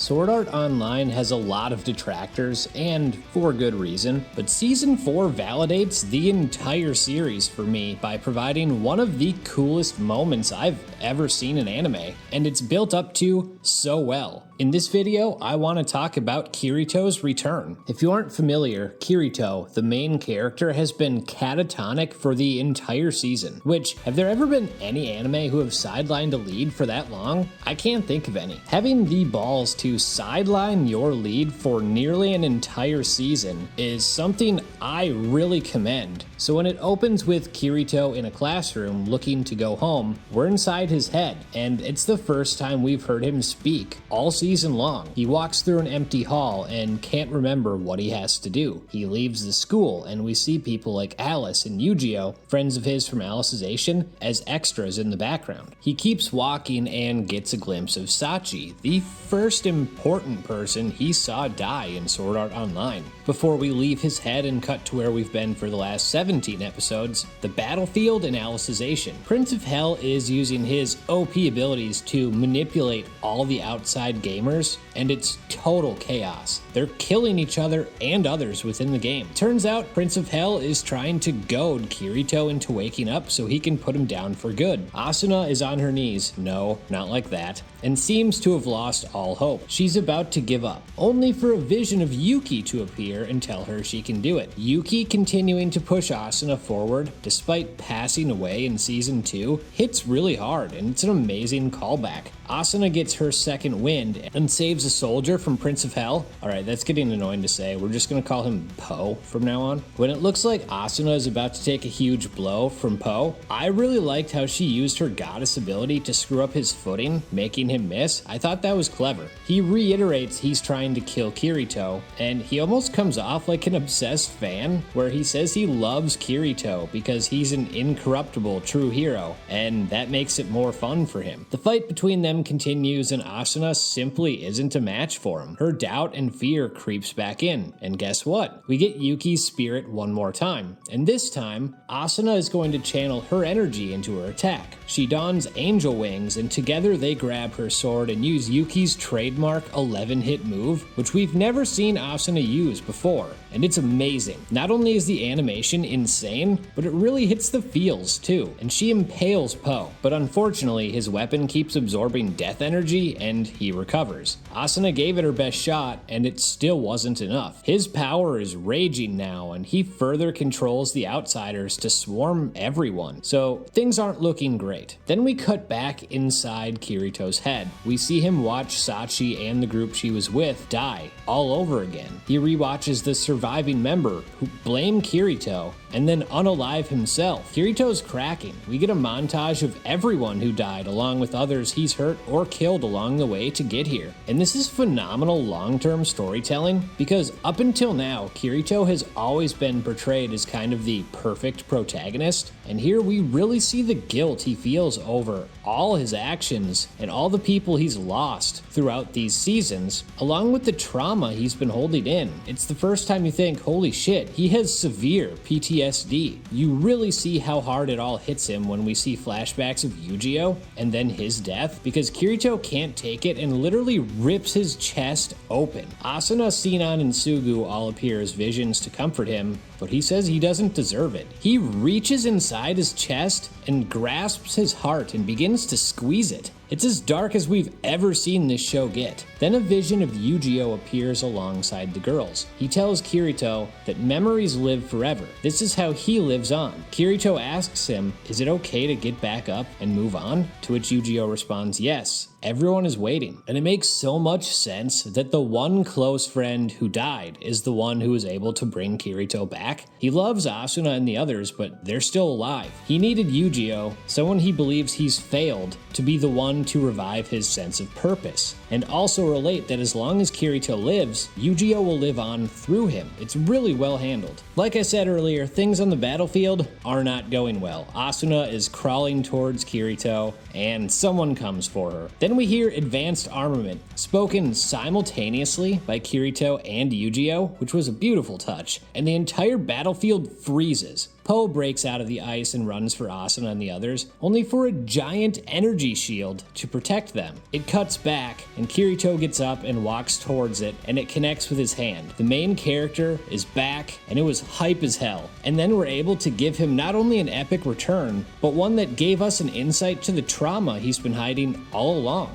Sword Art Online has a lot of detractors, and for good reason, but Season 4 validates the entire series for me by providing one of the coolest moments I've ever seen in anime, and it's built up to so well. In this video, I want to talk about Kirito's return. If you aren't familiar, Kirito, the main character, has been catatonic for the entire season, which, have there ever been any anime who have sidelined a lead for that long? I can't think of any. Having the balls to sideline your lead for nearly an entire season is something I really commend. So when it opens with Kirito in a classroom looking to go home, we're inside his head, and it's the first time we've heard him speak all season long. He walks through an empty hall and can't remember what he has to do. He leaves the school, and we see people like Alice and Yu-Gi-Oh, friends of his from Alicization, as extras in the background. He keeps walking and gets a glimpse of Sachi, the first important person he saw die in Sword Art Online. Before we leave his head and cut to where we've been for the last 17 episodes, the battlefield and Alicization. Prince of Hell is using his OP abilities to manipulate all the outside gamers, and it's total chaos. They're killing each other and others within the game. Turns out Prince of Hell is trying to goad Kirito into waking up so he can put him down for good. Asuna is on her knees, no, not like that, and seems to have lost all hope. She's about to give up, only for a vision of Yuki to appear and tell her she can do it. Yuki, continuing to push Asuna forward, despite passing away in Season 2, hits really hard, and it's an amazing callback. Asuna gets her second wind and saves a soldier from Prince of Hell. Alright, that's getting annoying to say. We're just gonna call him Po from now on. When it looks like Asuna is about to take a huge blow from Po, I really liked how she used her goddess ability to screw up his footing, making him miss. I thought that was clever. He reiterates he's trying to kill Kirito, and he almost comes off like an obsessed fan, where he says he loves Kirito because he's an incorruptible true hero, and that makes it more fun for him. The fight between them continues, and Asuna simply isn't a match for him. Her doubt and fear creeps back in, and guess what? We get Yuki's spirit one more time, and this time, Asuna is going to channel her energy into her attack. She dons angel wings, and together they grab her sword and use Yuki's trademark 11-hit move, which we've never seen Asuna use before, and it's amazing. Not only is the animation insane, but it really hits the feels too, and she impales Po, but unfortunately his weapon keeps absorbing death energy and he recovers. Asuna gave it her best shot, and it still wasn't enough. His power is raging now, and he further controls the outsiders to swarm everyone, so things aren't looking great. Then we cut back inside Kirito's head. We see him watch Sachi and the group she was with die all over again. He rewatches the surviving member who blame Kirito and then unalive himself. Kirito's cracking. We get a montage of everyone who died along with others he's hurt or killed along the way to get here. And this is phenomenal long-term storytelling because up until now, Kirito has always been portrayed as kind of the perfect protagonist, and here we really see the guilt he feels over all his actions and all the people he's lost throughout these seasons, along with the trauma he's been holding in. It's the first time you think, holy shit, he has severe PTSD. You really see how hard it all hits him when we see flashbacks of Yu-Gi-Oh! And then his death, because Kirito can't take it and literally rips his chest open. Asuna, Sinon, and Sugu all appear as visions to comfort him, but he says he doesn't deserve it. He reaches inside his chest and grasps his heart and begins to squeeze it. It's as dark as we've ever seen this show get. Then a vision of Yu-Gi-Oh! Appears alongside the girls. He tells Kirito that memories live forever. This is how he lives on. Kirito asks him, is it okay to get back up and move on? To which Yu-Gi-Oh! Responds, yes. Everyone is waiting. And it makes so much sense that the one close friend who died is the one who was able to bring Kirito back. He loves Asuna and the others, but they're still alive. He needed Yu-Gi-Oh!, someone he believes he's failed, to be the one to revive his sense of purpose. And also relate that as long as Kirito lives, Yu-Gi-Oh! Will live on through him. It's really well handled. Like I said earlier, things on the battlefield are not going well. Asuna is crawling towards Kirito, and someone comes for her. Then we hear advanced armament, spoken simultaneously by Kirito and Yu-Gi-Oh!, which was a beautiful touch, and the entire battlefield freezes. Po breaks out of the ice and runs for Asuna and the others, only for a giant energy shield to protect them. It cuts back, and Kirito gets up and walks towards it, and it connects with his hand. The main character is back, and it was hype as hell. And then we're able to give him not only an epic return, but one that gave us an insight to the trauma he's been hiding all along.